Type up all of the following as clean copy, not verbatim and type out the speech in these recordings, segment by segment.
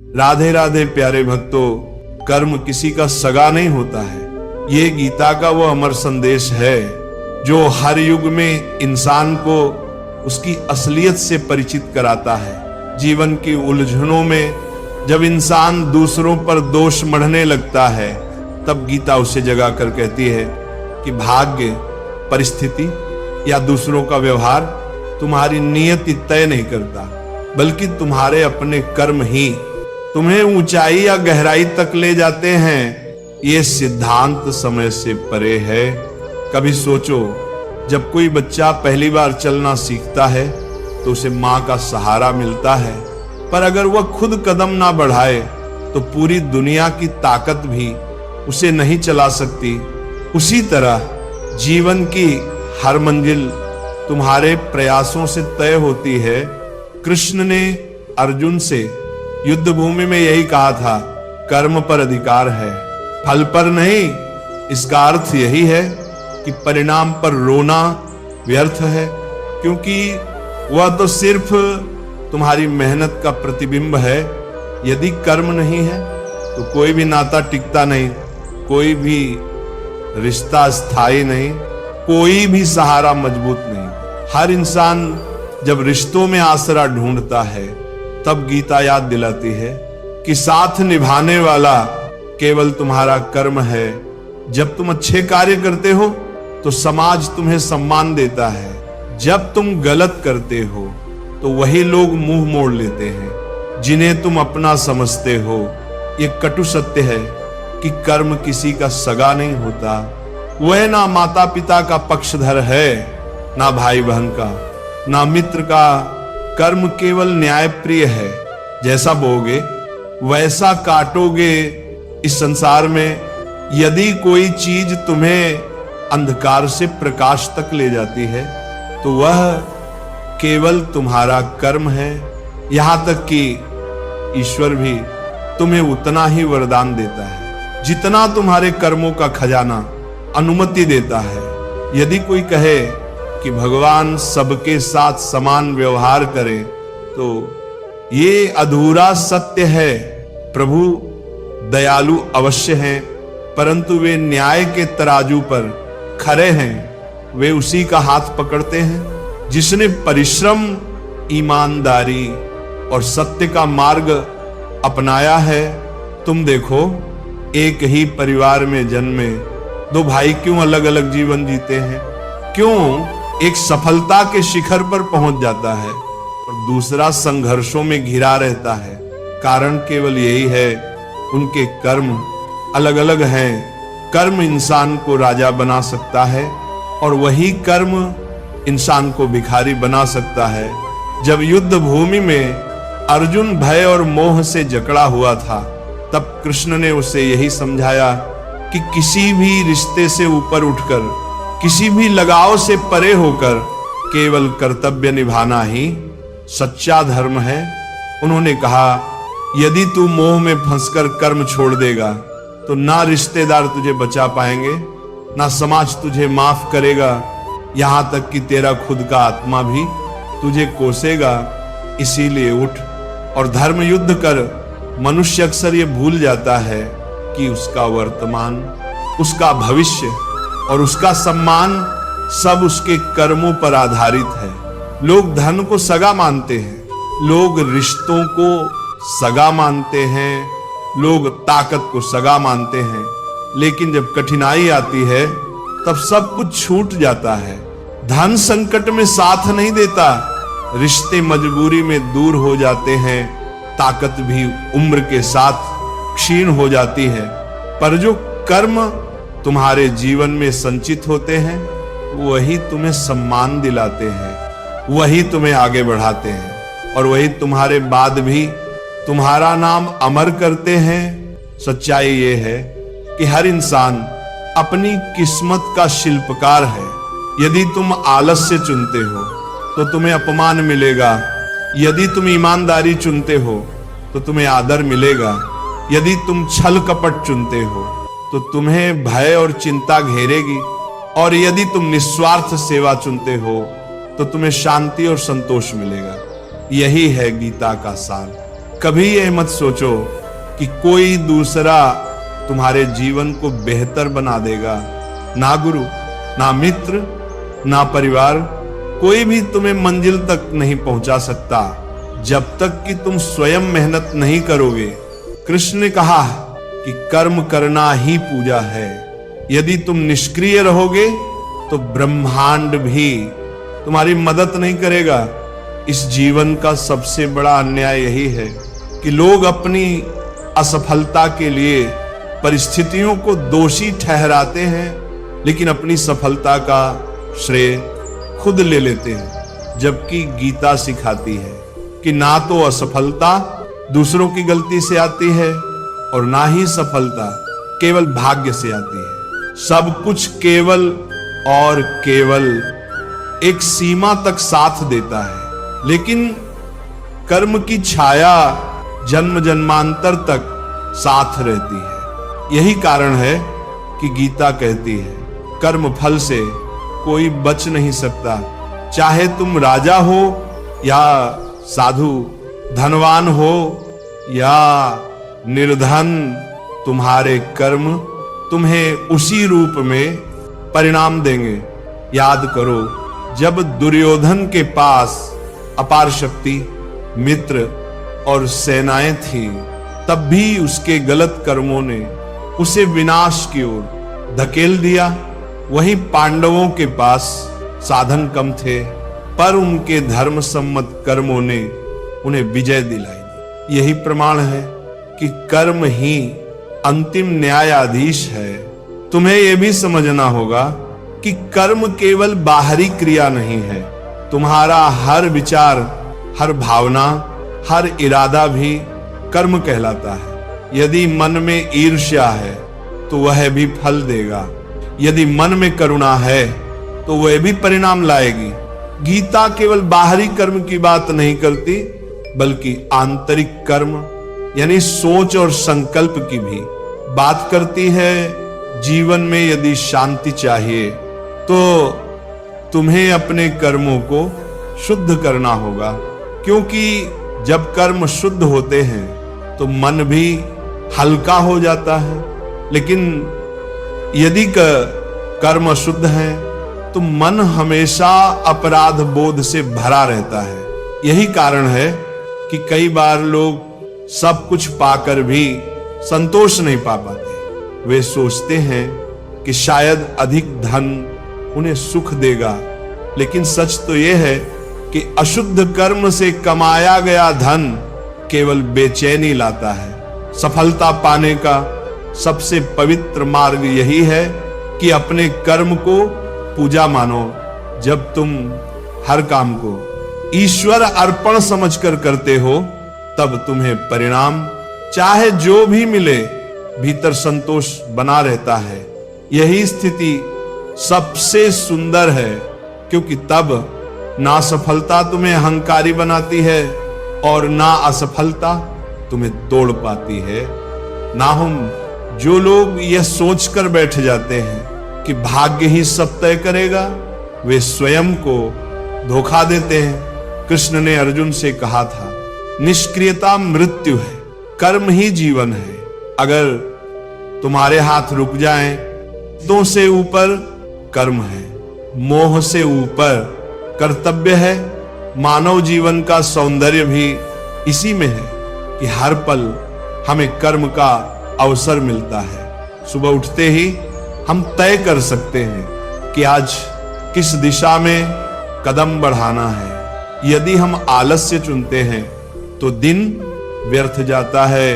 राधे राधे प्यारे भक्तों, कर्म किसी का सगा नहीं होता है। ये गीता का वो अमर संदेश है जो हर युग में इंसान को उसकी असलियत से परिचित कराता है। जीवन की उलझनों में जब इंसान दूसरों पर दोष मढ़ने लगता है, तब गीता उसे जगा कर कहती है कि भाग्य, परिस्थिति या दूसरों का व्यवहार तुम्हारी नियति तय नहीं करता, बल्कि तुम्हारे अपने कर्म ही तुम्हें ऊंचाई या गहराई तक ले जाते हैं। ये सिद्धांत समय से परे है। कभी सोचो, जब कोई बच्चा पहली बार चलना सीखता है तो उसे माँ का सहारा मिलता है, पर अगर वह खुद कदम ना बढ़ाए तो पूरी दुनिया की ताकत भी उसे नहीं चला सकती। उसी तरह जीवन की हर मंजिल तुम्हारे प्रयासों से तय होती है। कृष्ण ने अर्जुन से युद्ध भूमि में यही कहा था, कर्म पर अधिकार है, फल पर नहीं। इसका अर्थ यही है कि परिणाम पर रोना व्यर्थ है, क्योंकि वह तो सिर्फ तुम्हारी मेहनत का प्रतिबिंब है। यदि कर्म नहीं है तो कोई भी नाता टिकता नहीं, कोई भी रिश्ता स्थायी नहीं, कोई भी सहारा मजबूत नहीं। हर इंसान जब रिश्तों में आसरा ढूंढता है, तब गीता याद दिलाती है कि साथ निभाने वाला केवल तुम्हारा कर्म है। जब तुम अच्छे कार्य करते हो तो समाज तुम्हें सम्मान देता है। जब तुम गलत करते हो तो वही लोग मुंह मोड़ लेते हैं जिन्हें तुम अपना समझते हो। ये कटु सत्य है कि कर्म किसी का सगा नहीं होता। वह ना माता पिता का पक्षधर है, ना भाई बहन का, ना मित्र का। कर्म केवल न्यायप्रिय है। जैसा बोगे वैसा काटोगे। इस संसार में यदि कोई चीज तुम्हें अंधकार से प्रकाश तक ले जाती है तो वह केवल तुम्हारा कर्म है। यहां तक कि ईश्वर भी तुम्हें उतना ही वरदान देता है जितना तुम्हारे कर्मों का खजाना अनुमति देता है। यदि कोई कहे कि भगवान सबके साथ समान व्यवहार करे तो ये अधूरा सत्य है। प्रभु दयालु अवश्य हैं, परंतु वे न्याय के तराजू पर खरे हैं। वे उसी का हाथ पकड़ते हैं जिसने परिश्रम, ईमानदारी और सत्य का मार्ग अपनाया है। तुम देखो, एक ही परिवार में जन्मे दो भाई क्यों अलग अलग जीवन जीते हैं? क्यों एक सफलता के शिखर पर पहुंच जाता है और दूसरा संघर्षों में घिरा रहता है? कारण केवल यही है, उनके कर्म अलग अलग हैं। कर्म इंसान को राजा बना सकता है और वही कर्म इंसान को भिखारी बना सकता है। जब युद्ध भूमि में अर्जुन भय और मोह से जकड़ा हुआ था, तब कृष्ण ने उसे यही समझाया कि किसी भी रिश्ते से ऊपर उठकर, किसी भी लगाव से परे होकर केवल कर्तव्य निभाना ही सच्चा धर्म है। उन्होंने कहा, यदि तू मोह में फंसकर कर्म छोड़ देगा तो ना रिश्तेदार तुझे बचा पाएंगे, ना समाज तुझे माफ करेगा, यहां तक कि तेरा खुद का आत्मा भी तुझे कोसेगा। इसीलिए उठ और धर्म युद्ध कर। मनुष्य अक्सर ये भूल जाता है कि उसका वर्तमान, उसका भविष्य और उसका सम्मान सब उसके कर्मों पर आधारित है। लोग धन को सगा मानते हैं, लोग रिश्तों को सगा मानते हैं, लोग ताकत को सगा मानते हैं, लेकिन जब कठिनाई आती है तब सब कुछ छूट जाता है। धन संकट में साथ नहीं देता, रिश्ते मजबूरी में दूर हो जाते हैं, ताकत भी उम्र के साथ क्षीण हो जाती है। पर जो कर्म तुम्हारे जीवन में संचित होते हैं, वही तुम्हें सम्मान दिलाते हैं, वही तुम्हें आगे बढ़ाते हैं और वही तुम्हारे बाद भी तुम्हारा नाम अमर करते हैं। सच्चाई ये है कि हर इंसान अपनी किस्मत का शिल्पकार है। यदि तुम आलस्य चुनते हो तो तुम्हें अपमान मिलेगा, यदि तुम ईमानदारी चुनते हो तो तुम्हें आदर मिलेगा, यदि तुम छल कपट चुनते हो तो तुम्हें भय और चिंता घेरेगी, और यदि तुम निस्वार्थ सेवा चुनते हो तो तुम्हें शांति और संतोष मिलेगा। यही है गीता का सार। कभी यह मत सोचो कि कोई दूसरा तुम्हारे जीवन को बेहतर बना देगा। ना गुरु, ना मित्र, ना परिवार, कोई भी तुम्हें मंजिल तक नहीं पहुंचा सकता जब तक कि तुम स्वयं मेहनत नहीं करोगे। कृष्ण ने कहा कि कर्म करना ही पूजा है। यदि तुम निष्क्रिय रहोगे तो ब्रह्मांड भी तुम्हारी मदद नहीं करेगा। इस जीवन का सबसे बड़ा अन्याय यही है कि लोग अपनी असफलता के लिए परिस्थितियों को दोषी ठहराते हैं, लेकिन अपनी सफलता का श्रेय खुद ले लेते हैं। जबकि गीता सिखाती है कि ना तो असफलता दूसरों की गलती से आती है और ना ही सफलता केवल भाग्य से आती है। सब कुछ केवल और केवल एक सीमा तक साथ देता है, लेकिन कर्म की छाया जन्म जन्मांतर तक साथ रहती है। यही कारण है कि गीता कहती है कर्म फल से कोई बच नहीं सकता। चाहे तुम राजा हो या साधु, धनवान हो या निर्धन, तुम्हारे कर्म तुम्हें उसी रूप में परिणाम देंगे। याद करो, जब दुर्योधन के पास अपार शक्ति, मित्र और सेनाएं थी, तब भी उसके गलत कर्मों ने उसे विनाश की ओर धकेल दिया। वहीं पांडवों के पास साधन कम थे, पर उनके धर्म सम्मत कर्मों ने उन्हें विजय दिलाई। यही प्रमाण है कि कर्म ही अंतिम न्यायाधीश है। तुम्हें यह भी समझना होगा कि कर्म केवल बाहरी क्रिया नहीं है। तुम्हारा हर विचार, हर भावना, हर इरादा भी कर्म कहलाता है। यदि मन में ईर्ष्या है तो वह भी फल देगा। यदि मन में करुणा है तो वह भी परिणाम लाएगी। गीता केवल बाहरी कर्म की बात नहीं करती, बल्कि आंतरिक कर्म यानी सोच और संकल्प की भी बात करती है। जीवन में यदि शांति चाहिए तो तुम्हें अपने कर्मों को शुद्ध करना होगा, क्योंकि जब कर्म शुद्ध होते हैं तो मन भी हल्का हो जाता है। लेकिन यदि कर्म शुद्ध है तो मन हमेशा अपराध बोध से भरा रहता है। यही कारण है कि कई बार लोग सब कुछ पाकर भी संतोष नहीं पा पाते। वे सोचते हैं कि शायद अधिक धन उन्हें सुख देगा, लेकिन सच तो यह है कि अशुद्ध कर्म से कमाया गया धन केवल बेचैनी लाता है। सफलता पाने का सबसे पवित्र मार्ग यही है कि अपने कर्म को पूजा मानो। जब तुम हर काम को ईश्वर अर्पण समझकर करते हो, तब तुम्हें परिणाम चाहे जो भी मिले, भीतर संतोष बना रहता है। यही स्थिति सबसे सुंदर है, क्योंकि तब ना सफलता तुम्हें अहंकारी बनाती है और ना असफलता तुम्हें तोड़ पाती है। ना हम जो लोग यह सोचकर बैठ जाते हैं कि भाग्य ही सब तय करेगा, वे स्वयं को धोखा देते हैं। कृष्ण ने अर्जुन से कहा था, निष्क्रियता मृत्यु है, कर्म ही जीवन है। अगर तुम्हारे हाथ रुक जाएं तो से ऊपर कर्म है, मोह से ऊपर कर्तव्य है। मानव जीवन का सौंदर्य भी इसी में है कि हर पल हमें कर्म का अवसर मिलता है। सुबह उठते ही हम तय कर सकते हैं कि आज किस दिशा में कदम बढ़ाना है। यदि हम आलस्य चुनते हैं तो दिन व्यर्थ जाता है।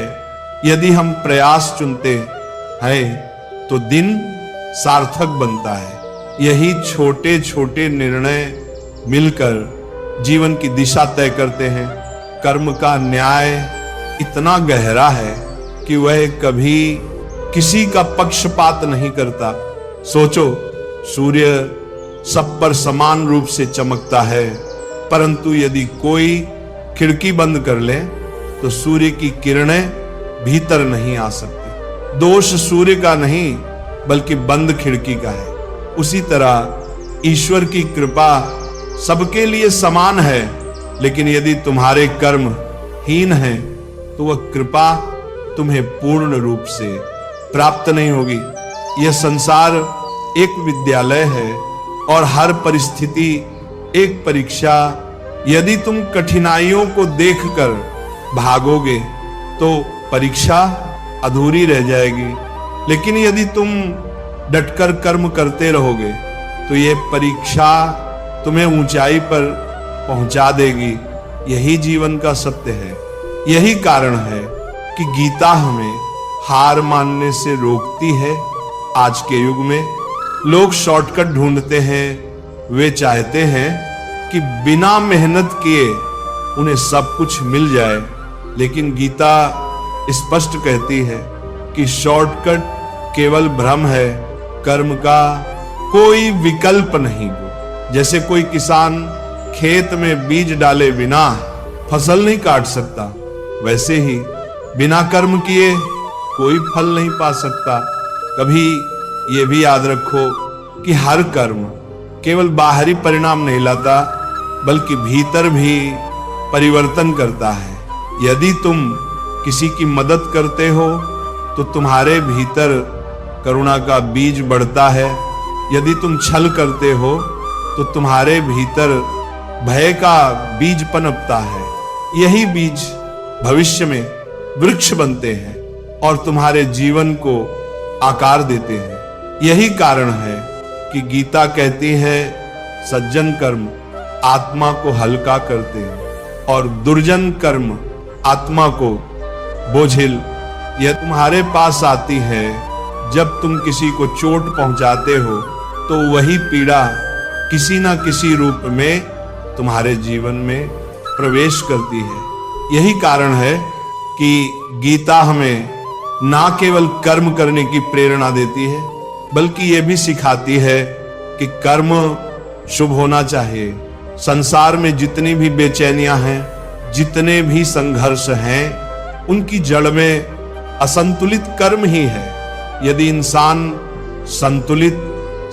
यदि हम प्रयास चुनते हैं तो दिन सार्थक बनता है। यही छोटे छोटे निर्णय मिलकर जीवन की दिशा तय करते हैं। कर्म का न्याय इतना गहरा है कि वह कभी किसी का पक्षपात नहीं करता। सोचो, सूर्य सब पर समान रूप से चमकता है, परंतु यदि कोई खिड़की बंद कर ले तो सूर्य की किरणें भीतर नहीं आ सकती। दोष सूर्य का नहीं, बल्कि बंद खिड़की का है। उसी तरह ईश्वर की कृपा सबके लिए समान है, लेकिन यदि तुम्हारे कर्म हीन हैं तो वह कृपा तुम्हें पूर्ण रूप से प्राप्त नहीं होगी। यह संसार एक विद्यालय है और हर परिस्थिति एक परीक्षा। यदि तुम कठिनाइयों को देखकर भागोगे तो परीक्षा अधूरी रह जाएगी, लेकिन यदि तुम डटकर कर्म करते रहोगे तो यह परीक्षा तुम्हें ऊंचाई पर पहुंचा देगी। यही जीवन का सत्य है। यही कारण है कि गीता हमें हार मानने से रोकती है। आज के युग में लोग शॉर्टकट ढूंढते हैं। वे चाहते हैं कि बिना मेहनत किए उन्हें सब कुछ मिल जाए, लेकिन गीता स्पष्ट कहती है कि शॉर्टकट केवल भ्रम है, कर्म का कोई विकल्प नहीं। जैसे कोई किसान खेत में बीज डाले बिना फसल नहीं काट सकता, वैसे ही बिना कर्म किए कोई फल नहीं पा सकता। कभी ये भी याद रखो कि हर कर्म केवल बाहरी परिणाम नहीं लाता, बल्कि भीतर भी परिवर्तन करता है। यदि तुम किसी की मदद करते हो तो तुम्हारे भीतर करुणा का बीज बढ़ता है। यदि तुम छल करते हो तो तुम्हारे भीतर भय का बीज पनपता है। यही बीज भविष्य में वृक्ष बनते हैं और तुम्हारे जीवन को आकार देते हैं। यही कारण है कि गीता कहती है, सज्जन कर्म आत्मा को हल्का करते हैं और दुर्जन कर्म आत्मा को बोझिल। यह तुम्हारे पास आती है जब तुम किसी को चोट पहुंचाते हो, तो वही पीड़ा किसी ना किसी रूप में तुम्हारे जीवन में प्रवेश करती है। यही कारण है कि गीता हमें ना केवल कर्म करने की प्रेरणा देती है, बल्कि ये भी सिखाती है कि कर्म शुभ होना चाहिए। संसार में जितनी भी बेचैनियां हैं, जितने भी संघर्ष हैं, उनकी जड़ में असंतुलित कर्म ही है। यदि इंसान संतुलित,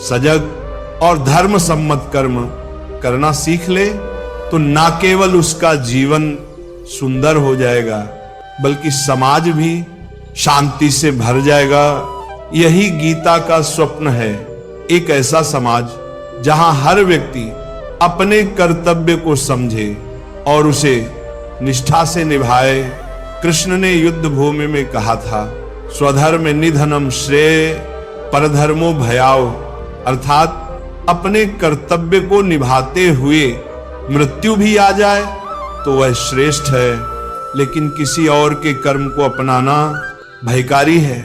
सजग और धर्म सम्मत कर्म करना सीख ले तो ना केवल उसका जीवन सुंदर हो जाएगा, बल्कि समाज भी शांति से भर जाएगा। यही गीता का स्वप्न है, एक ऐसा समाज जहां हर व्यक्ति अपने कर्तव्य को समझे और उसे निष्ठा से निभाए। कृष्ण ने युद्ध भूमि में कहा था, स्वधर्म निधनम श्रेय परधर्मो भयाव, अर्थात अपने कर्तव्य को निभाते हुए मृत्यु भी आ जाए तो वह श्रेष्ठ है, लेकिन किसी और के कर्म को अपनाना भयकारी है।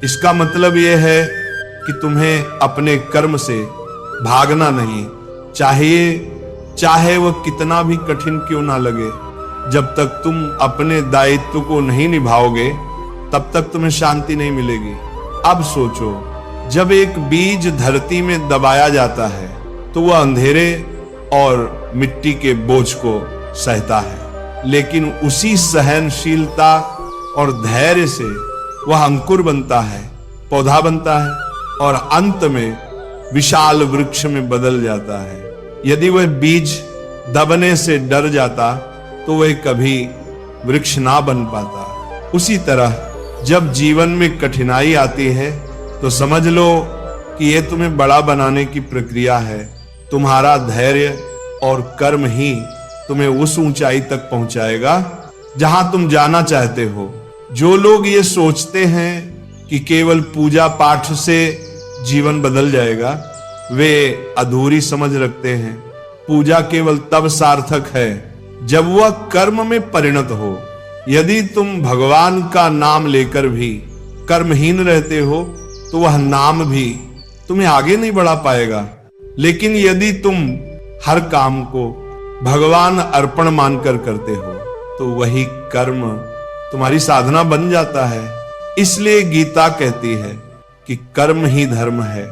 इसका मतलब यह है कि तुम्हें अपने कर्म से भागना नहीं चाहिए, चाहे वह कितना भी कठिन क्यों ना लगे। जब तक तुम अपने दायित्व को नहीं निभाओगे, तब तक तुम्हें शांति नहीं मिलेगी। अब सोचो, जब एक बीज धरती में दबाया जाता है तो वह अंधेरे और मिट्टी के बोझ को सहता है, लेकिन उसी सहनशीलता और धैर्य से वह अंकुर बनता है, पौधा बनता है और अंत में विशाल वृक्ष में बदल जाता है। यदि वह बीज दबने से डर जाता तो वह कभी वृक्ष ना बन पाता। उसी तरह जब जीवन में कठिनाई आती है तो समझ लो कि यह तुम्हें बड़ा बनाने की प्रक्रिया है। तुम्हारा धैर्य और कर्म ही तुम्हें उस ऊंचाई तक पहुंचाएगा जहां तुम जाना चाहते हो। जो लोग ये सोचते हैं कि केवल पूजा पाठ से जीवन बदल जाएगा, वे अधूरी समझ रखते हैं। पूजा केवल तब सार्थक है जब वह कर्म में परिणत हो। यदि तुम भगवान का नाम लेकर भी कर्महीन रहते हो तो वह नाम भी तुम्हें आगे नहीं बढ़ा पाएगा। लेकिन यदि तुम हर काम को भगवान अर्पण मानकर करते हो तो वही कर्म तुम्हारी साधना बन जाता है। इसलिए गीता कहती है कि कर्म ही धर्म है।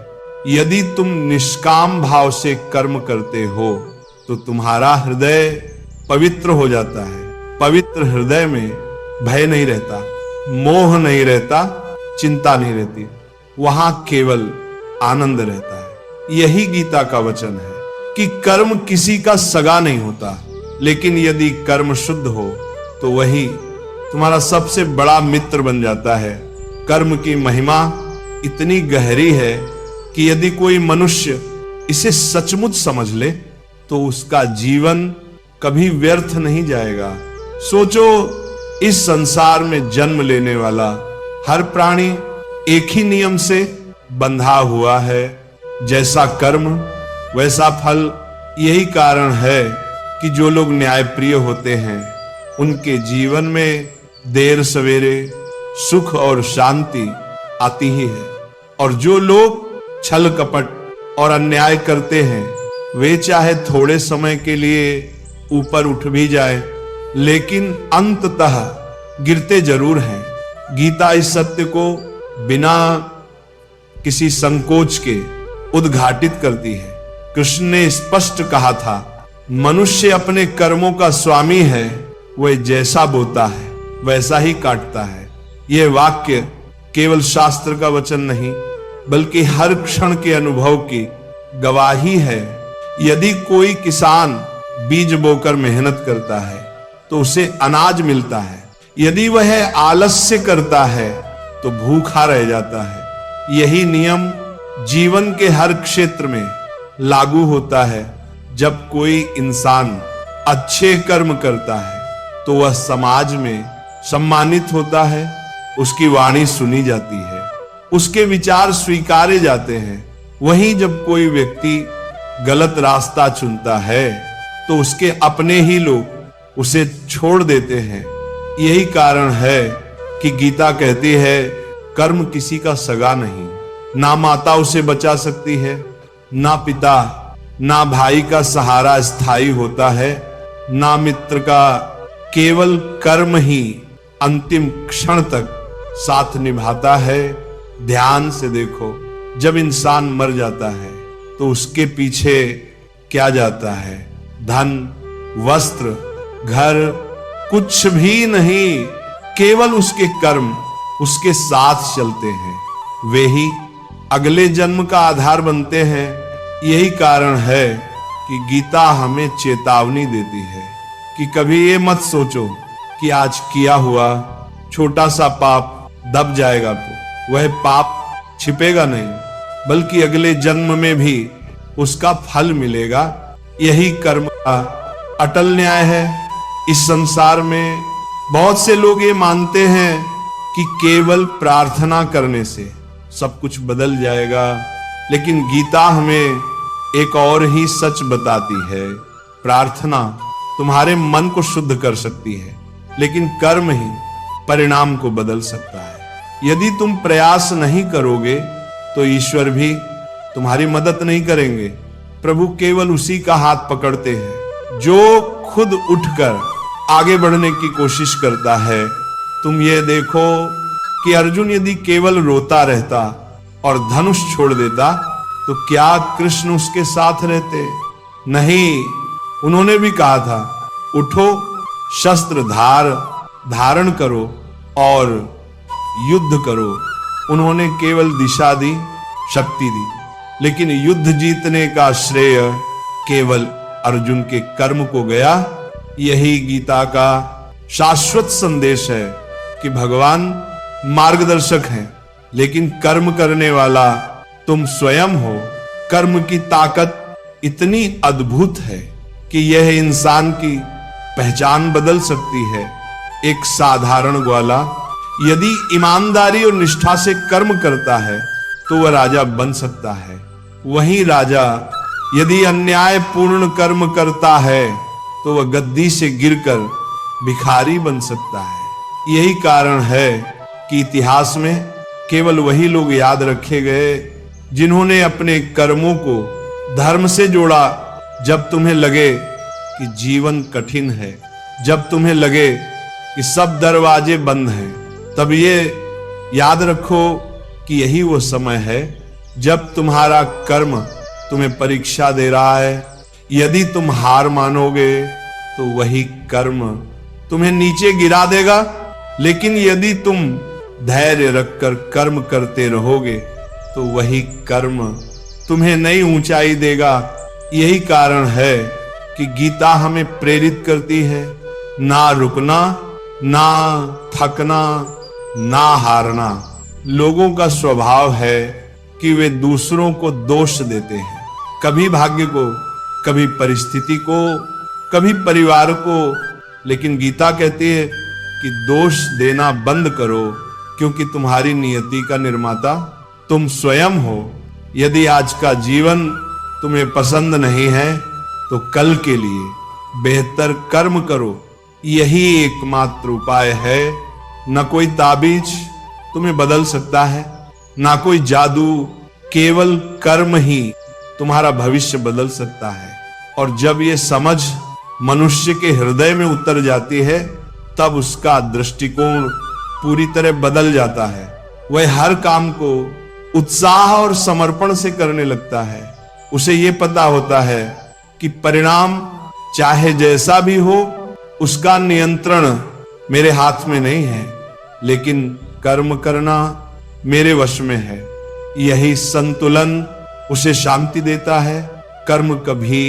यदि तुम निष्काम भाव से कर्म करते हो तो तुम्हारा हृदय पवित्र हो जाता है। पवित्र हृदय में भय नहीं रहता, मोह नहीं रहता, चिंता नहीं रहती, वहां केवल आनंद रहता है। यही गीता का वचन है कि कर्म किसी का सगा नहीं होता, लेकिन यदि कर्म शुद्ध हो तो वही तुम्हारा सबसे बड़ा मित्र बन जाता है। कर्म की महिमा इतनी गहरी है कि यदि कोई मनुष्य इसे सचमुच समझ ले तो उसका जीवन कभी व्यर्थ नहीं जाएगा। सोचो, इस संसार में जन्म लेने वाला हर प्राणी एक ही नियम से बंधा हुआ है, जैसा कर्म वैसा फल। यही कारण है कि जो लोग न्यायप्रिय होते हैं उनके जीवन में देर सवेरे सुख और शांति आती ही है, और जो लोग छल कपट और अन्याय करते हैं वे चाहे थोड़े समय के लिए ऊपर उठ भी जाए लेकिन अंततः गिरते जरूर हैं। गीता इस सत्य को बिना किसी संकोच के उद्घाटित करती है। कृष्ण ने स्पष्ट कहा था, मनुष्य अपने कर्मों का स्वामी है, वह जैसा बोता है वैसा ही काटता है। यह वाक्य केवल शास्त्र का वचन नहीं बल्कि हर क्षण के अनुभव की गवाही है। यदि कोई किसान बीज बोकर मेहनत करता है तो उसे अनाज मिलता है, यदि वह आलस्य करता है तो भूखा रह जाता है। यही नियम जीवन के हर क्षेत्र में लागू होता है। जब कोई इंसान अच्छे कर्म करता है तो वह समाज में सम्मानित होता है, उसकी वाणी सुनी जाती है, उसके विचार स्वीकारे जाते हैं। वहीं जब कोई व्यक्ति गलत रास्ता चुनता है तो उसके अपने ही लोग उसे छोड़ देते हैं। यही कारण है कि गीता कहती है, कर्म किसी का सगा नहीं, ना माता उसे बचा सकती है, ना पिता ना भाई का सहारा स्थायी होता है, ना मित्र का। केवल कर्म ही अंतिम क्षण तक साथ निभाता है। ध्यान से देखो, जब इंसान मर जाता है तो उसके पीछे क्या जाता है? धन, वस्त्र, घर, कुछ भी नहीं, केवल उसके कर्म उसके साथ चलते हैं। वे ही अगले जन्म का आधार बनते हैं। यही कारण है कि गीता हमें चेतावनी देती है कि कभी ये मत सोचो कि आज किया हुआ छोटा सा पाप दब जाएगा तो वह पाप छिपेगा नहीं, बल्कि अगले जन्म में भी उसका फल मिलेगा। यही कर्म का अटल न्याय है। इस संसार में बहुत से लोग ये मानते हैं कि केवल प्रार्थना करने से सब कुछ बदल जाएगा, लेकिन गीता हमें एक और ही सच बताती है। प्रार्थना तुम्हारे मन को शुद्ध कर सकती है, लेकिन कर्म ही परिणाम को बदल सकता है। यदि तुम प्रयास नहीं करोगे तो ईश्वर भी तुम्हारी मदद नहीं करेंगे। प्रभु केवल उसी का हाथ पकड़ते हैं जो खुद उठकर आगे बढ़ने की कोशिश करता है। तुम ये देखो कि अर्जुन यदि केवल रोता रहता और धनुष छोड़ देता तो क्या कृष्ण उसके साथ रहते? नहीं, उन्होंने भी कहा था, उठो, शस्त्र धारण करो और युद्ध करो। उन्होंने केवल दिशा दी, शक्ति दी, लेकिन युद्ध जीतने का श्रेय केवल अर्जुन के कर्म को गया। यही गीता का शाश्वत संदेश है कि भगवान मार्गदर्शक हैं, लेकिन कर्म करने वाला तुम स्वयं हो। कर्म की ताकत इतनी अद्भुत है कि यह इंसान की पहचान बदल सकती है। एक साधारण ग्वाला यदि ईमानदारी और निष्ठा से कर्म करता है तो वह राजा बन सकता है। वहीं राजा यदि अन्यायपूर्ण कर्म करता है तो वह गद्दी से गिरकर भिखारी बन सकता है। यही कारण है कि इतिहास में केवल वही लोग याद रखे गए जिन्होंने अपने कर्मों को धर्म से जोड़ा। जब तुम्हें लगे कि जीवन कठिन है, जब तुम्हें लगे कि सब दरवाजे बंद हैं, तब ये याद रखो कि यही वो समय है जब तुम्हारा कर्म तुम्हें परीक्षा दे रहा है। यदि तुम हार मानोगे तो वही कर्म तुम्हें नीचे गिरा देगा, लेकिन यदि तुम धैर्य रखकर कर्म करते रहोगे तो वही कर्म तुम्हें नई ऊंचाई देगा। यही कारण है कि गीता हमें प्रेरित करती है, ना रुकना, ना थकना ना हारना। लोगों का स्वभाव है कि वे दूसरों को दोष देते हैं, कभी भाग्य को, कभी परिस्थिति को, कभी परिवार को। लेकिन गीता कहती है कि दोष देना बंद करो, क्योंकि तुम्हारी नियति का निर्माता तुम स्वयं हो। यदि आज का जीवन तुम्हें पसंद नहीं है तो कल के लिए बेहतर कर्म करो, यही एकमात्र उपाय है। न कोई ताबीज तुम्हें बदल सकता है, ना कोई जादू, केवल कर्म ही तुम्हारा भविष्य बदल सकता है। और जब ये समझ मनुष्य के हृदय में उतर जाती है, तब उसका दृष्टिकोण पूरी तरह बदल जाता है। वह हर काम को उत्साह और समर्पण से करने लगता है। उसे ये पता होता है कि परिणाम चाहे जैसा भी हो, उसका नियंत्रण मेरे हाथ में नहीं है, लेकिन कर्म करना मेरे वश में है। यही संतुलन उसे शांति देता है। कर्म कभी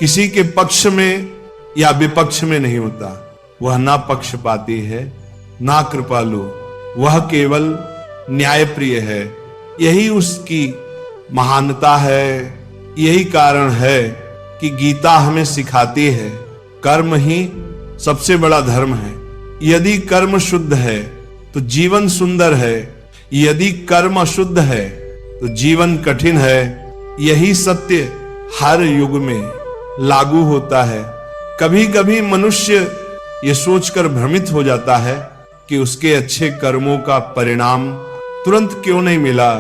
किसी के पक्ष में या विपक्ष में नहीं होता। वह ना पक्षपाती है ना कृपालु, वह केवल न्यायप्रिय है। यही उसकी महानता है। यही कारण है कि गीता हमें सिखाती है कर्म ही सबसे बड़ा धर्म है। यदि कर्म शुद्ध है तो जीवन सुंदर है, यदि कर्म अशुद्ध है तो जीवन कठिन है। यही सत्य हर युग में लागू होता है। कभी कभी मनुष्य ये सोचकर भ्रमित हो जाता है कि उसके अच्छे कर्मों का परिणाम तुरंत क्यों नहीं मिला।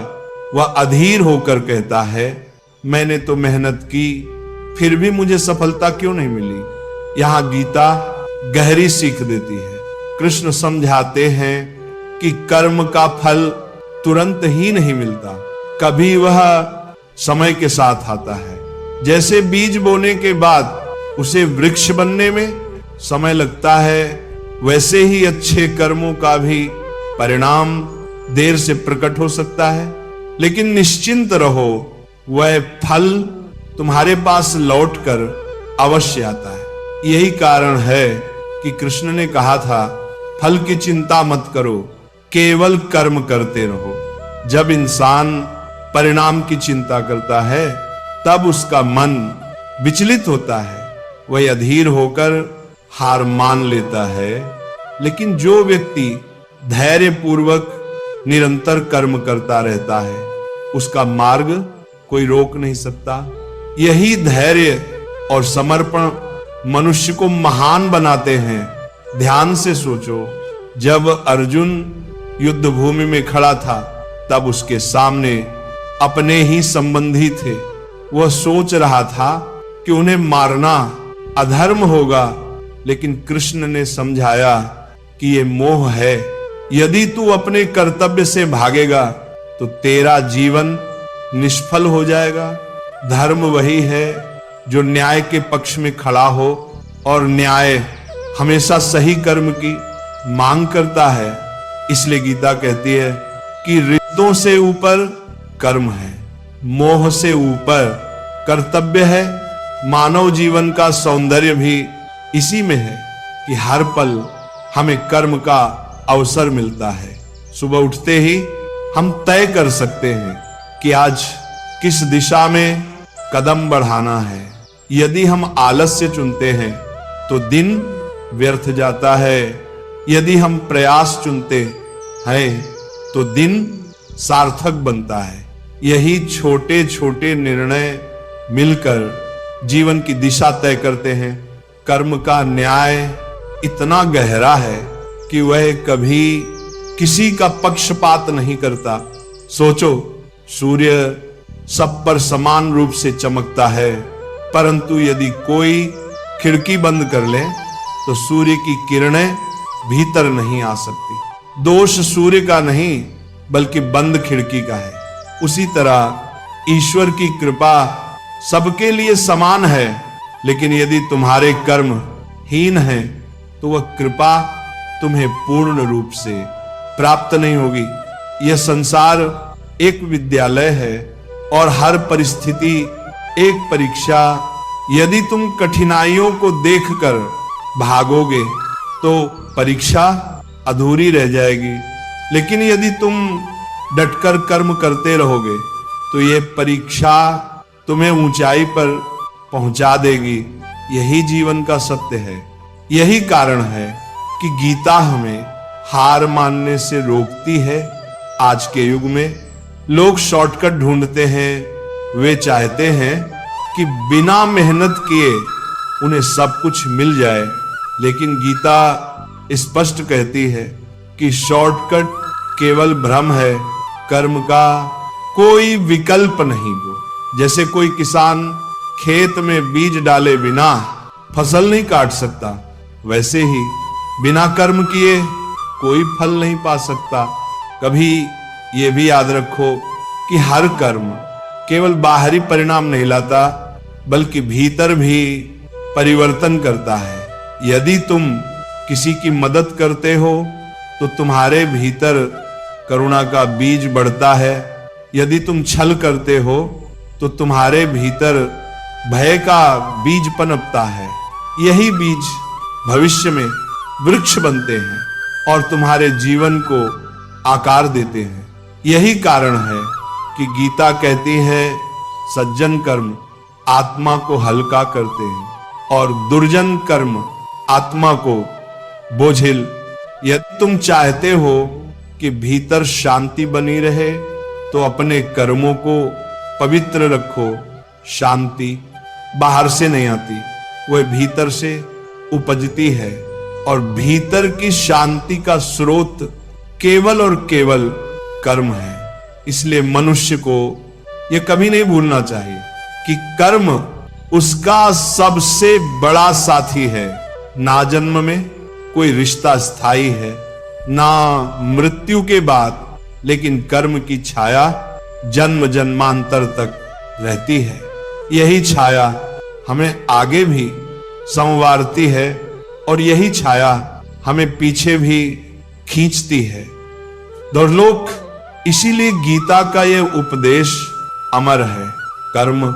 वह अधीर होकर कहता है, मैंने तो मेहनत की, फिर भी मुझे सफलता क्यों नहीं मिली। यहां गीता गहरी सीख देती है। कृष्ण समझाते हैं कि कर्म का फल तुरंत ही नहीं मिलता, कभी वह समय के साथ आता है। जैसे बीज बोने के बाद उसे वृक्ष बनने में समय लगता है, वैसे ही अच्छे कर्मों का भी परिणाम देर से प्रकट हो सकता है। लेकिन निश्चिंत रहो, वह फल तुम्हारे पास लौटकर अवश्य आता है। यही कारण है कि कृष्ण ने कहा था, फल की चिंता मत करो, केवल कर्म करते रहो। जब इंसान परिणाम की चिंता करता है, तब उसका मन विचलित होता है, वह अधीर होकर हार मान लेता है। लेकिन जो व्यक्ति धैर्य पूर्वक निरंतर कर्म करता रहता है, उसका मार्ग कोई रोक नहीं सकता। यही धैर्य और समर्पण मनुष्य को महान बनाते हैं। ध्यान से सोचो, जब अर्जुन युद्ध भूमि में खड़ा था, तब उसके सामने अपने ही संबंधी थे। वह सोच रहा था कि उन्हें मारना अधर्म होगा, लेकिन कृष्ण ने समझाया कि यह मोह है। यदि तू अपने कर्तव्य से भागेगा तो तेरा जीवन निष्फल हो जाएगा। धर्म वही है जो न्याय के पक्ष में खड़ा हो, और न्याय हमेशा सही कर्म की मांग करता है। इसलिए गीता कहती है कि रिश्तों से ऊपर कर्म है, मोह से ऊपर कर्तव्य है। मानव जीवन का सौंदर्य भी इसी में है कि हर पल हमें कर्म का अवसर मिलता है। सुबह उठते ही हम तय कर सकते हैं कि आज किस दिशा में कदम बढ़ाना है। यदि हम आलस्य चुनते हैं तो दिन व्यर्थ जाता है, यदि हम प्रयास चुनते हैं तो दिन सार्थक बनता है। यही छोटे छोटे निर्णय मिलकर जीवन की दिशा तय करते हैं। कर्म का न्याय इतना गहरा है कि वह कभी किसी का पक्षपात नहीं करता। सोचो, सूर्य सब पर समान रूप से चमकता है, परंतु यदि कोई खिड़की बंद कर ले तो सूर्य की किरणें भीतर नहीं आ सकती। दोष सूर्य का नहीं, बल्कि बंद खिड़की का है। उसी तरह ईश्वर की कृपा सबके लिए समान है, लेकिन यदि तुम्हारे कर्म हीन हैं तो वह कृपा तुम्हें पूर्ण रूप से प्राप्त नहीं होगी। यह संसार एक विद्यालय है और हर परिस्थिति एक परीक्षा। यदि तुम कठिनाइयों को देखकर भागोगे तो परीक्षा अधूरी रह जाएगी। लेकिन यदि तुम डटकर कर्म करते रहोगे तो ये परीक्षा तुम्हें ऊंचाई पर पहुंचा देगी। यही जीवन का सत्य है। यही कारण है कि गीता हमें हार मानने से रोकती है। आज के युग में लोग शॉर्टकट ढूंढते हैं। वे चाहते हैं कि बिना मेहनत किए उन्हें सब कुछ मिल जाए, लेकिन गीता स्पष्ट कहती है कि शॉर्टकट केवल भ्रम है, कर्म का कोई विकल्प नहीं। वो जैसे कोई किसान खेत में बीज डाले बिना फसल नहीं काट सकता, वैसे ही बिना कर्म किए कोई फल नहीं पा सकता। कभी ये भी याद रखो कि हर कर्म केवल बाहरी परिणाम नहीं लाता, बल्कि भीतर भी परिवर्तन करता है। यदि तुम किसी की मदद करते हो तो तुम्हारे भीतर करुणा का बीज बढ़ता है। यदि तुम छल करते हो तो तुम्हारे भीतर भय का बीज पनपता है। यही बीज भविष्य में वृक्ष बनते हैं और तुम्हारे जीवन को आकार देते हैं। यही कारण है कि गीता कहती है, सज्जन कर्म आत्मा को हल्का करते हैं और दुर्जन कर्म आत्मा को बोझिल। यदि तुम चाहते हो कि भीतर शांति बनी रहे तो अपने कर्मों को पवित्र रखो। शांति बाहर से नहीं आती, वह भीतर से उपजती है और भीतर की शांति का स्रोत केवल और केवल कर्म है। इसलिए मनुष्य को यह कभी नहीं भूलना चाहिए कि कर्म उसका सबसे बड़ा साथी है। ना जन्म में कोई रिश्ता स्थायी है, ना मृत्यु के बाद, लेकिन कर्म की छाया जन्म जन्मांतर तक रहती है। यही छाया हमें आगे भी संवारती है और यही छाया हमें पीछे भी खींचती है। दुर्लोक इसीलिए गीता का यह उपदेश अमर है। कर्म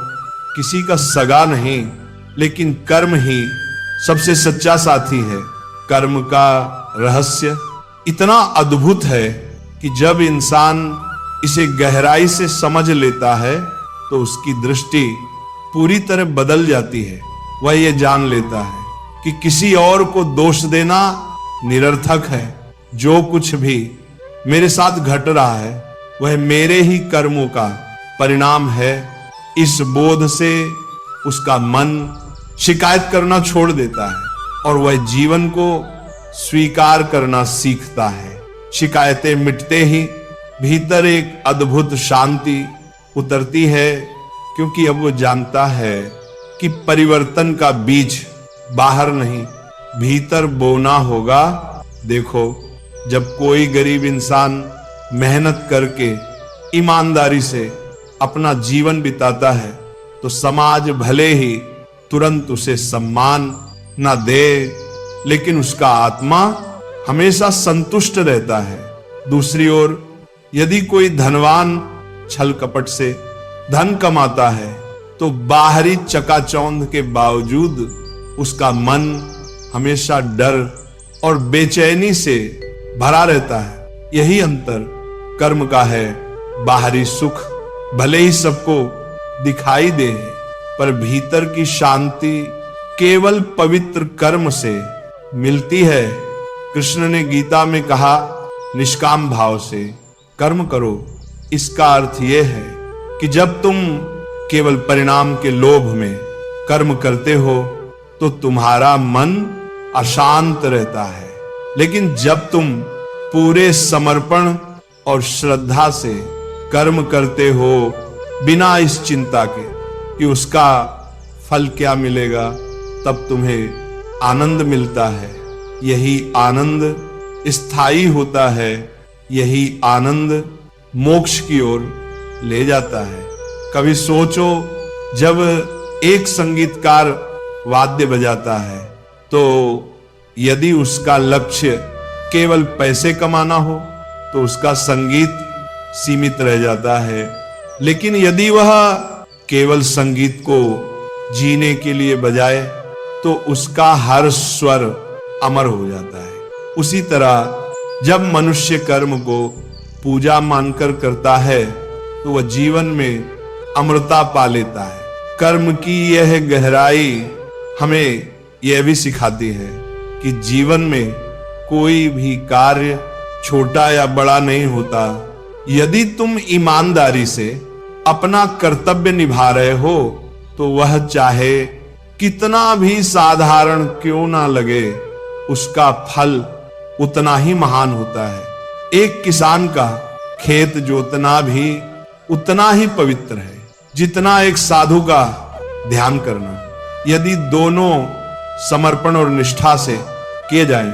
किसी का सगा नहीं, लेकिन कर्म ही सबसे सच्चा साथी है। कर्म का रहस्य इतना अद्भुत है कि जब इंसान इसे गहराई से समझ लेता है तो उसकी दृष्टि पूरी तरह बदल जाती है। वह ये जान लेता है कि किसी और को दोष देना निरर्थक है। जो कुछ भी मेरे साथ घट रहा है वह मेरे ही कर्मों का परिणाम है। इस बोध से उसका मन शिकायत करना छोड़ देता है और वह जीवन को स्वीकार करना सीखता है। शिकायतें मिटते ही भीतर एक अद्भुत शांति उतरती है, क्योंकि अब वो जानता है कि परिवर्तन का बीज बाहर नहीं भीतर बोना होगा। देखो, जब कोई गरीब इंसान मेहनत करके ईमानदारी से अपना जीवन बिताता है तो समाज भले ही तुरंत उसे सम्मान ना दे, लेकिन उसका आत्मा हमेशा संतुष्ट रहता है। दूसरी ओर यदि कोई धनवान छल कपट से धन कमाता है तो बाहरी चकाचौंध के बावजूद उसका मन हमेशा डर और बेचैनी से भरा रहता है। यही अंतर कर्म का है। बाहरी सुख भले ही सबको दिखाई दे, पर भीतर की शांति केवल पवित्र कर्म से मिलती है। कृष्ण ने गीता में कहा, निष्काम भाव से कर्म करो। इसका अर्थ यह है कि जब तुम केवल परिणाम के लोभ में कर्म करते हो तो तुम्हारा मन अशांत रहता है, लेकिन जब तुम पूरे समर्पण और श्रद्धा से कर्म करते हो बिना इस चिंता के कि उसका फल क्या मिलेगा, तब तुम्हें आनंद मिलता है। यही आनंद स्थायी होता है। यही आनंद मोक्ष की ओर ले जाता है। कभी सोचो, जब एक संगीतकार वाद्य बजाता है तो यदि उसका लक्ष्य केवल पैसे कमाना हो तो उसका संगीत सीमित रह जाता है, लेकिन यदि वह केवल संगीत को जीने के लिए बजाए तो उसका हर स्वर अमर हो जाता है। उसी तरह जब मनुष्य कर्म को पूजा मानकर करता है तो वह जीवन में अमरता पा लेता है। कर्म की यह गहराई हमें यह भी सिखाती है कि जीवन में कोई भी कार्य छोटा या बड़ा नहीं होता। यदि तुम ईमानदारी से अपना कर्तव्य निभा रहे हो तो वह चाहे कितना भी साधारण क्यों ना लगे, उसका फल उतना ही महान होता है। एक किसान का खेत जोतना भी उतना ही पवित्र है जितना एक साधु का ध्यान करना। यदि दोनों समर्पण और निष्ठा से किए जाएं,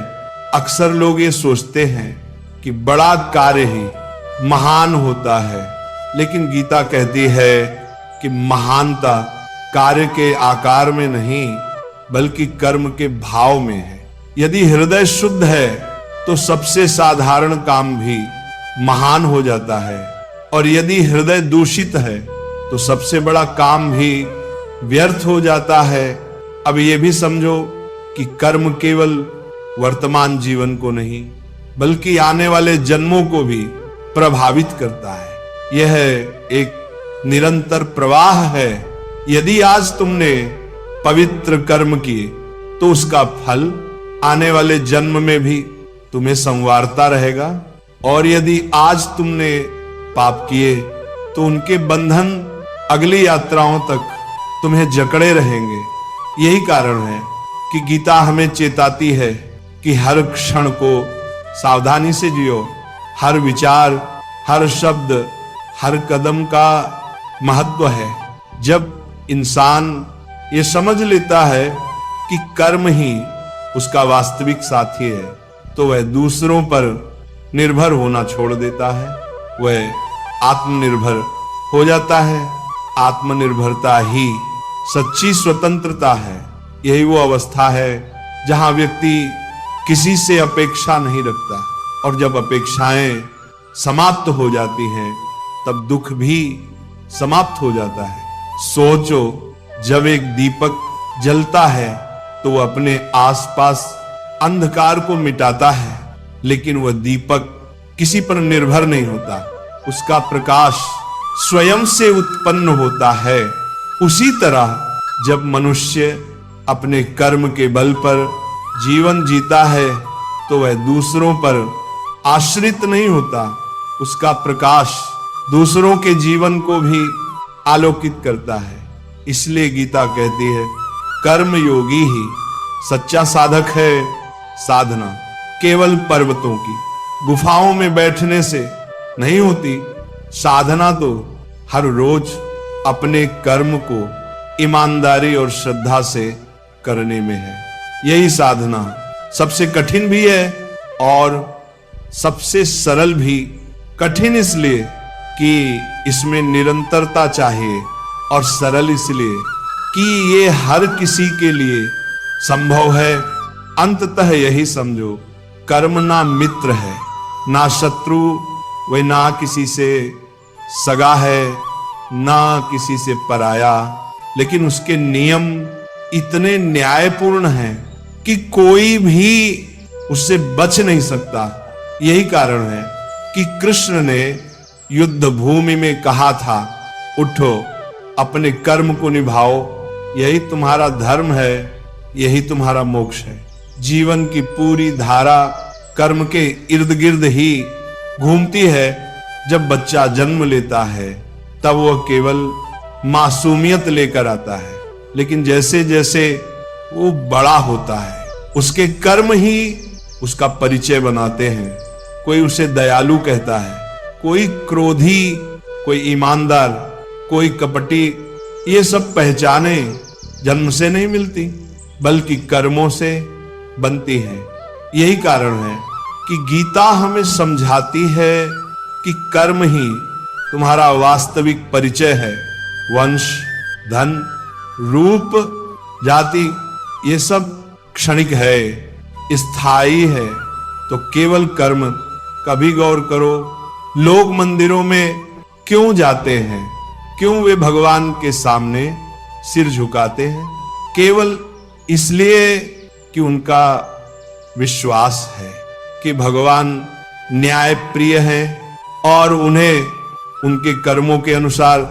अक्सर लोग ये सोचते हैं कि बड़ा कार्य ही महान होता है, लेकिन गीता कहती है कि महानता कार्य के आकार में नहीं बल्कि कर्म के भाव में है। यदि हृदय शुद्ध है तो सबसे साधारण काम भी महान हो जाता है, और यदि हृदय दूषित है तो सबसे बड़ा काम भी व्यर्थ हो जाता है। अब ये भी समझो कि कर्म केवल वर्तमान जीवन को नहीं बल्कि आने वाले जन्मों को भी प्रभावित करता है। यह एक निरंतर प्रवाह है। यदि आज तुमने पवित्र कर्म किए तो उसका फल आने वाले जन्म में भी तुम्हें संवारता रहेगा, और यदि आज तुमने पाप किए तो उनके बंधन अगली यात्राओं तक तुम्हें जकड़े रहेंगे। यही कारण है कि गीता हमें चेताती है कि हर क्षण को सावधानी से जियो। हर विचार, हर शब्द, हर कदम का महत्व है। जब इंसान ये समझ लेता है कि कर्म ही उसका वास्तविक साथी है तो वह दूसरों पर निर्भर होना छोड़ देता है, वह आत्मनिर्भर हो जाता है। आत्मनिर्भरता ही सच्ची स्वतंत्रता है। यही वो अवस्था है जहां व्यक्ति किसी से अपेक्षा नहीं रखता, और जब अपेक्षाएं समाप्त हो जाती हैं तब दुख भी समाप्त हो जाता है। सोचो, जब एक दीपक जलता है तो वह अपने आसपास अंधकार को मिटाता है, लेकिन वह दीपक किसी पर निर्भर नहीं होता। उसका प्रकाश स्वयं से उत्पन्न होता है। उसी तरह जब मनुष्य अपने कर्म के बल पर जीवन जीता है तो वह दूसरों पर आश्रित नहीं होता। उसका प्रकाश दूसरों के जीवन को भी आलोकित करता है। इसलिए गीता कहती है, कर्म योगी ही सच्चा साधक है। साधना केवल पर्वतों की गुफाओं में बैठने से नहीं होती। साधना तो हर रोज अपने कर्म को ईमानदारी और श्रद्धा से करने में है। यही साधना सबसे कठिन भी है और सबसे सरल भी। कठिन इसलिए कि इसमें निरंतरता चाहिए, और सरल इसलिए कि ये हर किसी के लिए संभव है। अंततः यही समझो, कर्म ना मित्र है, ना शत्रु, वह ना किसी से सगा है, ना किसी से पराया, लेकिन उसके नियम इतने न्यायपूर्ण हैं कि कोई भी उससे बच नहीं सकता। यही कारण है कि कृष्ण ने युद्ध भूमि में कहा था, उठो, अपने कर्म को निभाओ, यही तुम्हारा धर्म है, यही तुम्हारा मोक्ष है। जीवन की पूरी धारा कर्म के इर्द गिर्द ही घूमती है। जब बच्चा जन्म लेता है तब वह केवल मासूमियत लेकर आता है, लेकिन जैसे जैसे वो बड़ा होता है उसके कर्म ही उसका परिचय बनाते हैं। कोई उसे दयालु कहता है, कोई क्रोधी, कोई ईमानदार, कोई कपटी। ये सब पहचाने जन्म से नहीं मिलती बल्कि कर्मों से बनती है। यही कारण है कि गीता हमें समझाती है कि कर्म ही तुम्हारा वास्तविक परिचय है। वंश, धन, रूप, जाति ये सब क्षणिक है, स्थायी है। तो केवल कर्म। कभी गौर करो, लोग मंदिरों में क्यों जाते हैं? क्यों वे भगवान के सामने सिर झुकाते हैं? केवल इसलिए कि उनका विश्वास है कि भगवान न्याय प्रिय हैं और उन्हें उनके कर्मों के अनुसार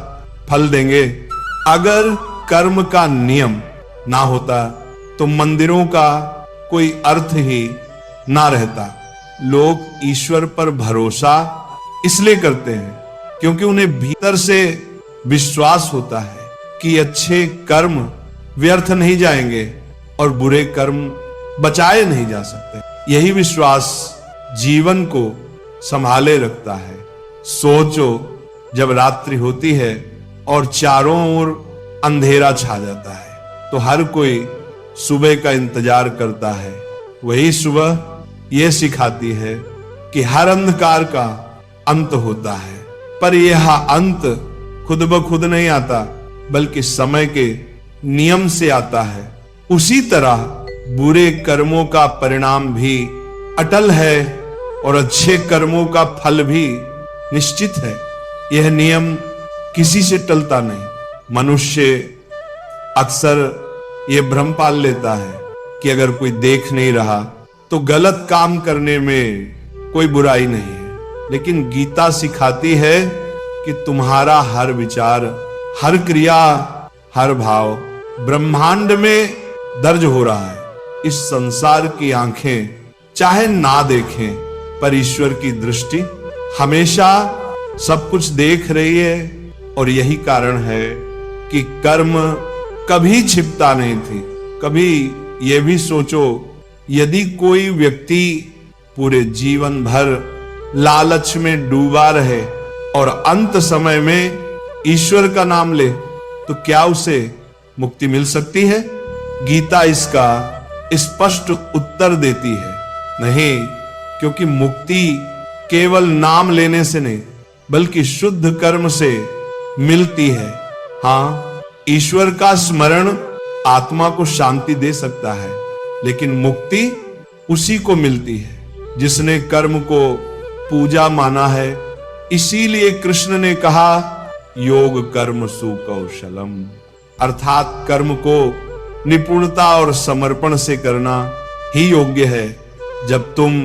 फल देंगे। अगर कर्म का नियम ना होता तो मंदिरों का कोई अर्थ ही ना रहता। लोग ईश्वर पर भरोसा इसलिए करते हैं क्योंकि उन्हें भीतर से विश्वास होता है कि अच्छे कर्म व्यर्थ नहीं जाएंगे और बुरे कर्म बचाए नहीं जा सकते। यही विश्वास जीवन को संभाले रखता है। सोचो, जब रात्रि होती है और चारों ओर अंधेरा छा जाता है तो हर कोई सुबह का इंतजार करता है। वही सुबह यह सिखाती है कि हर अंधकार का अंत होता है, पर यह अंत खुद ब खुद नहीं आता बल्कि समय के नियम से आता है। उसी तरह बुरे कर्मों का परिणाम भी अटल है और अच्छे कर्मों का फल भी निश्चित है। यह नियम किसी से टलता नहीं। मनुष्य अक्सर यह भ्रम पाल लेता है कि अगर कोई देख नहीं रहा तो गलत काम करने में कोई बुराई नहीं है, लेकिन गीता सिखाती है कि तुम्हारा हर विचार, हर क्रिया, हर भाव ब्रह्मांड में दर्ज हो रहा है। इस संसार की आंखें चाहे ना देखें, पर ईश्वर की दृष्टि हमेशा सब कुछ देख रही है। और यही कारण है कि कर्म कभी छिपता नहीं थी। कभी यह भी सोचो, यदि कोई व्यक्ति पूरे जीवन भर लालच में डूबा रहे और अंत समय में ईश्वर का नाम ले तो क्या उसे मुक्ति मिल सकती है? गीता इसका स्पष्ट उत्तर देती है, नहीं, क्योंकि मुक्ति केवल नाम लेने से नहीं बल्कि शुद्ध कर्म से मिलती है। हाँ, ईश्वर का स्मरण आत्मा को शांति दे सकता है, लेकिन मुक्ति उसी को मिलती है जिसने कर्म को पूजा माना है। इसीलिए कृष्ण ने कहा, योग कर्म सुकौशलम, अर्थात कर्म को निपुणता और समर्पण से करना ही योग्य है। जब तुम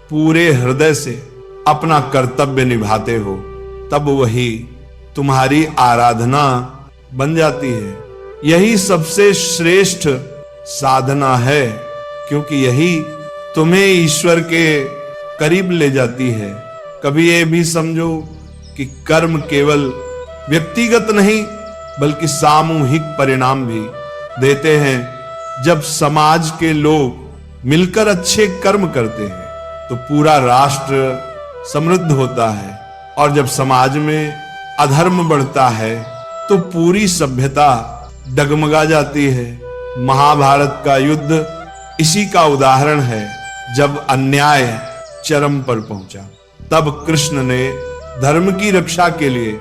पूरे हृदय से अपना कर्तव्य निभाते हो तब वही तुम्हारी आराधना बन जाती है। यही सबसे श्रेष्ठ साधना है, क्योंकि यही तुम्हें ईश्वर के करीब ले जाती है। कभी ये भी समझो कि कर्म केवल व्यक्तिगत नहीं बल्कि सामूहिक परिणाम भी देते हैं। जब समाज के लोग मिलकर अच्छे कर्म करते हैं तो पूरा राष्ट्र समृद्ध होता है, और जब समाज में अधर्म बढ़ता है तो पूरी सभ्यता डगमगा जाती है। महाभारत का युद्ध इसी का उदाहरण है। जब अन्याय चरम पर पहुंचा तब कृष्ण ने धर्म की रक्षा के लिए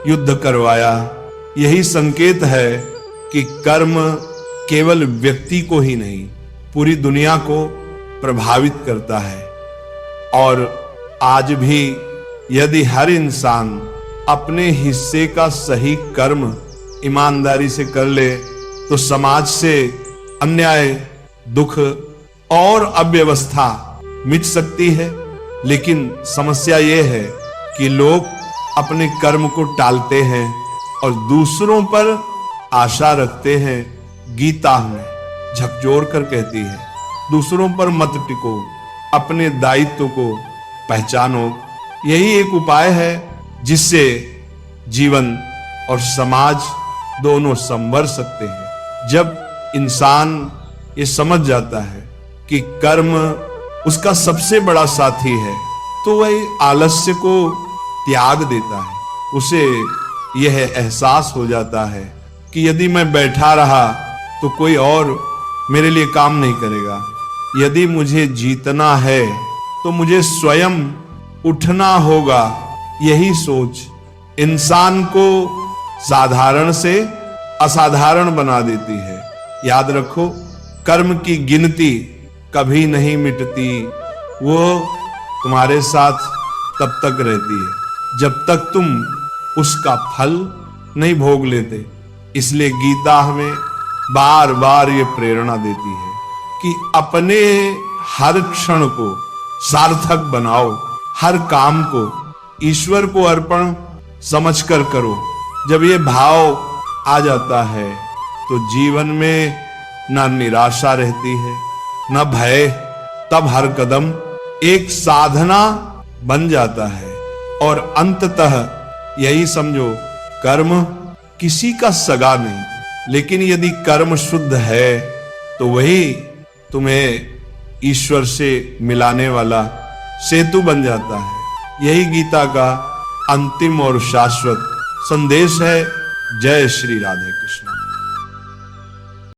युद्ध करवाया। यही संकेत है कि कर्म केवल व्यक्ति को ही नहीं पूरी दुनिया को प्रभावित करता है। और आज भी यदि हर इंसान अपने हिस्से का सही कर्म ईमानदारी से कर ले तो समाज से अन्याय, दुख और अव्यवस्था मिट सकती है। लेकिन समस्या यह है कि लोग अपने कर्म को टालते हैं और दूसरों पर आशा रखते हैं। गीता हमें झकझोर कर कहती है, दूसरों पर मत टिको, अपने दायित्व को पहचानो। यही एक उपाय है जिससे जीवन और समाज दोनों संवर सकते हैं। जब इंसान ये समझ जाता है कि कर्म उसका सबसे बड़ा साथी है तो वह आलस्य को त्याग देता है। उसे यह एहसास हो जाता है कि यदि मैं बैठा रहा तो कोई और मेरे लिए काम नहीं करेगा। यदि मुझे जीतना है तो मुझे स्वयं उठना होगा। यही सोच इंसान को साधारण से असाधारण बना देती है। याद रखो, कर्म की गिनती कभी नहीं मिटती, वो तुम्हारे साथ तब तक रहती है जब तक तुम उसका फल नहीं भोग लेते। इसलिए गीता हमें बार बार ये प्रेरणा देती है कि अपने हर क्षण को सार्थक बनाओ, हर काम को ईश्वर को अर्पण समझकर करो। जब ये भाव आ जाता है तो जीवन में ना निराशा रहती है, ना भय। तब हर कदम एक साधना बन जाता है और अंततः यही समझो, कर्म किसी का सगा नहीं, लेकिन यदि कर्म शुद्ध है तो वही तुम्हें ईश्वर से मिलाने वाला सेतु बन जाता है। यही गीता का अंतिम और शाश्वत संदेश है। जय श्री राधे कृष्ण।